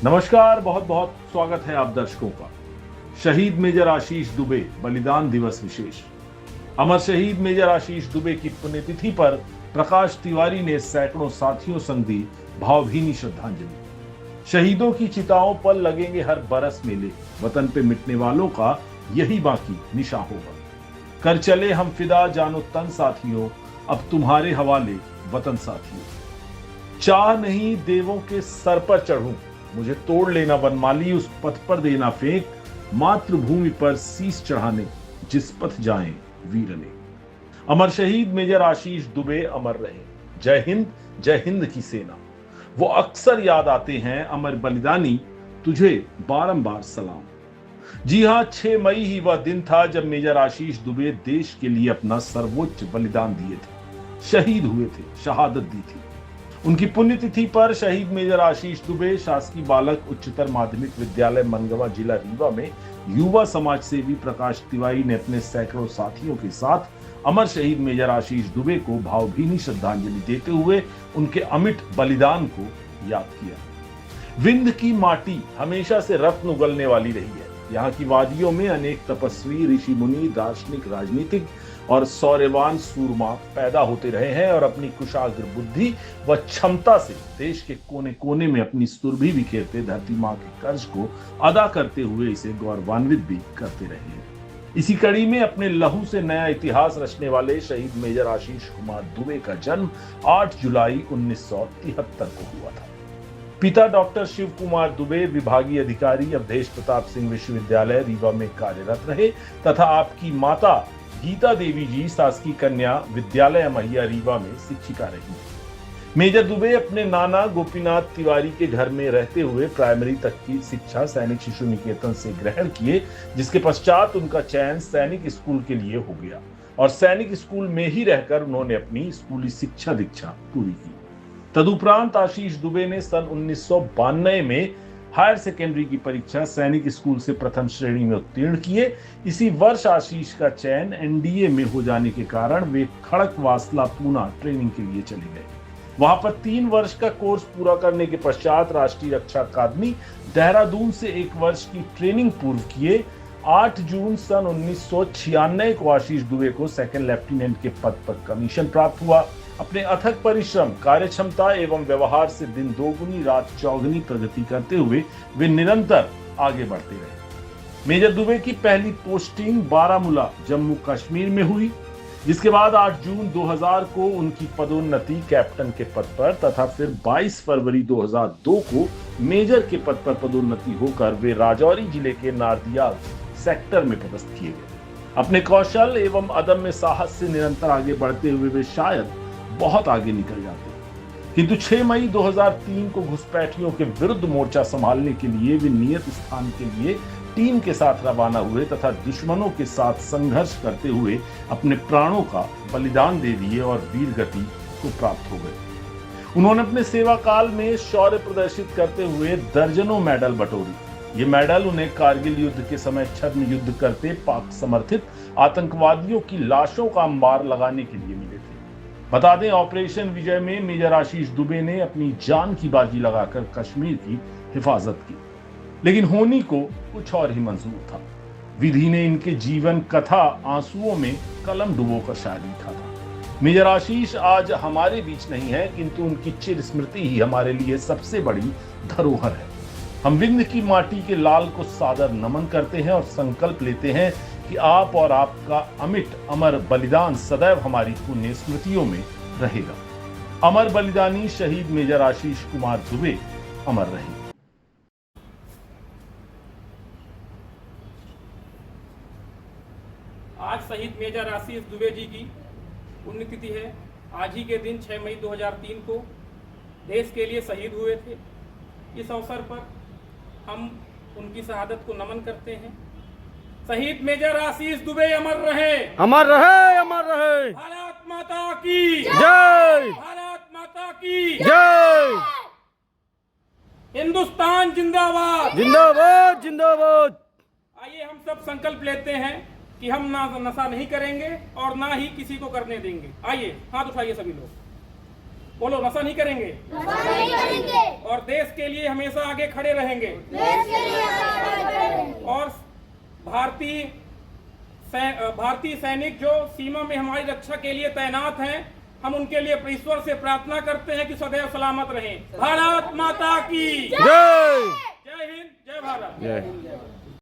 नमस्कार, बहुत बहुत स्वागत है आप दर्शकों का। शहीद मेजर आशीष दुबे बलिदान दिवस विशेष। अमर शहीद मेजर आशीष दुबे की पुण्यतिथि पर प्रकाश तिवारी ने सैकड़ों साथियों संग दी भावभीनी श्रद्धांजलि। शहीदों की चिताओं पर लगेंगे हर बरस मेले, वतन पे मिटने वालों का यही बाकी निशा होगा। कर चले हम फिदा जानो तन साथियों, अब तुम्हारे हवाले वतन साथियों। चाह नहीं देवों के सर पर चढ़ूं, मुझे तोड़ लेना वनमाली, उस पथ पर देना फेंक, मातृभूमि पर शीस चढ़ाने जिस पथ जाएं वीर अनेक। अमर शहीद मेजर आशीष दुबे अमर रहे। जय हिंद की सेना। वो अक्सर याद आते हैं, अमर बलिदानी तुझे बारंबार सलाम। जी हां, 6 मई ही वह दिन था जब मेजर आशीष दुबे देश के लिए अपना सर्वोच्च बलिदान दिए थे, शहीद हुए थे, शहादत दी थी। उनकी पुण्यतिथि पर शहीद मेजर आशीष दुबे शासकीय बालक उच्चतर माध्यमिक विद्यालय मनगवा, जिला रीवा में युवा समाज सेवी प्रकाश तिवारी ने अपने सैकड़ों साथियों के साथ अमर शहीद मेजर आशीष दुबे को भावभीनी श्रद्धांजलि देते हुए उनके अमिट बलिदान को याद किया। विंध्य की माटी हमेशा से रत्न उगलने वाली रही है। यहाँ की वादियों में अनेक तपस्वी, ऋषि मुनि, दार्शनिक, राजनीतिक और शौर्यवान सूरमा पैदा होते रहे हैं और अपनी कुशाग्र बुद्धि व क्षमता से देश के कोने कोने में अपनी सुरभि बिखेरते धरती मां के कर्ज को अदा करते हुए इसे गौरवान्वित भी करते रहे हैं। इसी कड़ी में अपने लहू से नया इतिहास रचने वाले शहीद मेजर आशीष कुमार दुबे का जन्म 8 जुलाई 1973 को हुआ था। पिता डॉक्टर शिव कुमार दुबे विभागीय अधिकारी अवधेश प्रताप सिंह विश्वविद्यालय रीवा में कार्यरत रहे तथा आपकी माता गीता देवी जी शासकीय कन्या विद्यालय महिया रीवा में शिक्षिका रही। मेजर दुबे अपने नाना गोपीनाथ तिवारी के घर में रहते हुए प्राइमरी तक की शिक्षा सैनिक शिशु निकेतन से ग्रहण किए, जिसके पश्चात उनका चयन सैनिक स्कूल के लिए हो गया और सैनिक स्कूल में ही रहकर उन्होंने अपनी स्कूली शिक्षा दीक्षा पूरी की। तदुपरांत आशीष दुबे ने सन 1992 में हायर सेकेंडरी की परीक्षा सैनिक स्कूल से प्रथम श्रेणी में उत्तीर्ण किए। इसी वर्ष आशीष का चयन एनडीए में हो जाने के कारण वे खड़क वासला पूना ट्रेनिंग के लिए चले गए। वहां पर 3 वर्ष का कोर्स पूरा करने के पश्चात राष्ट्रीय रक्षा अकादमी देहरादून से 1 वर्ष की ट्रेनिंग पूर्व किए। 8 जून सन 1996 को आशीष दुबे को सेकंड लेफ्टिनेंट के पद पर कमीशन प्राप्त हुआ। अपने अथक परिश्रम, कार्यक्षमता एवं व्यवहार से दिन दोगुनी रात चौगुनी प्रगति करते हुए वे निरंतर आगे बढ़ते रहे। मेजर दुबे की पहली पोस्टिंग बारामूला जम्मू कश्मीर में हुई, जिसके बाद 8 जून 2000 को उनकी पदोन्नति कैप्टन के पद पर तथा फिर 22 फरवरी 2002 को मेजर के पद पर पदोन्नति होकर वे राजौरी जिले के नारदियाल सेक्टर में पदस्थ किए गए। अपने कौशल एवं अदम्य साहस से निरंतर आगे बढ़ते हुए वे शायद बहुत आगे निकल जाते, किंतु 6 मई 2003 को घुसपैठियों के विरुद्ध मोर्चा संभालने के लिए वे नियत स्थान के लिए टीम के साथ रवाना हुए तथा दुश्मनों के साथ संघर्ष करते हुए अपने प्राणों का बलिदान दे दिए और वीर गति को प्राप्त हो गए। उन्होंने अपने सेवा काल में शौर्य प्रदर्शित करते हुए दर्जनों मेडल बटोरी। ये मेडल उन्हें कारगिल युद्ध के समय छद्म युद्ध करते पाक समर्थित आतंकवादियों की लाशों का अंबार लगाने के लिए मिले थे। बता दें, ऑपरेशन विजय में मेजर आशीष दुबे ने अपनी जान की बाजी लगाकर कश्मीर की हिफाजत की, लेकिन होनी को कुछ और ही मंजूर था। विधि ने इनके जीवन कथा आंसुओं में कलम डुबोकर शायद लिखा था। मेजर आशीष आज हमारे बीच नहीं है, किंतु उनकी चिर स्मृति ही हमारे लिए सबसे बड़ी धरोहर है। हम विंध्य की माटी के लाल को सादर नमन करते हैं और संकल्प लेते हैं कि आप और आपका अमिट अमर बलिदान सदैव हमारी पुण्य स्मृतियों में रहेगा। अमर बलिदानी शहीद मेजर आशीष कुमार दुबे अमर रहे। आज शहीद मेजर आशीष दुबे जी की पुण्यतिथि है। आज ही के दिन 6 मई 2003 को देश के लिए शहीद हुए थे। इस अवसर पर हम उनकी शहादत को नमन करते हैं। शहीद मेजर आशीष दुबे अमर रहे, अमर रहे, अमर रहे। भारत माता की जय, भारत माता की जय। हिंदुस्तान जिंदाबाद, जिंदाबाद, जिंदाबाद। आइए हम सब संकल्प लेते हैं कि हम ना नशा नहीं करेंगे और ना ही किसी को करने देंगे। आइए हाथ उठाइए सभी लोग। बोलो, नशा नहीं करेंगे नहीं करेंगे और देश के लिए हमेशा आगे खड़े रहेंगे। देश के लिए आगे बढ़ेंगे। और भारतीय सैनिक जो सीमा में हमारी रक्षा के लिए तैनात हैं, हम उनके लिए ईश्वर से प्रार्थना करते हैं कि सदैव सलामत रहें। भारत माता की जय। जय हिंद, जय भारत। जय।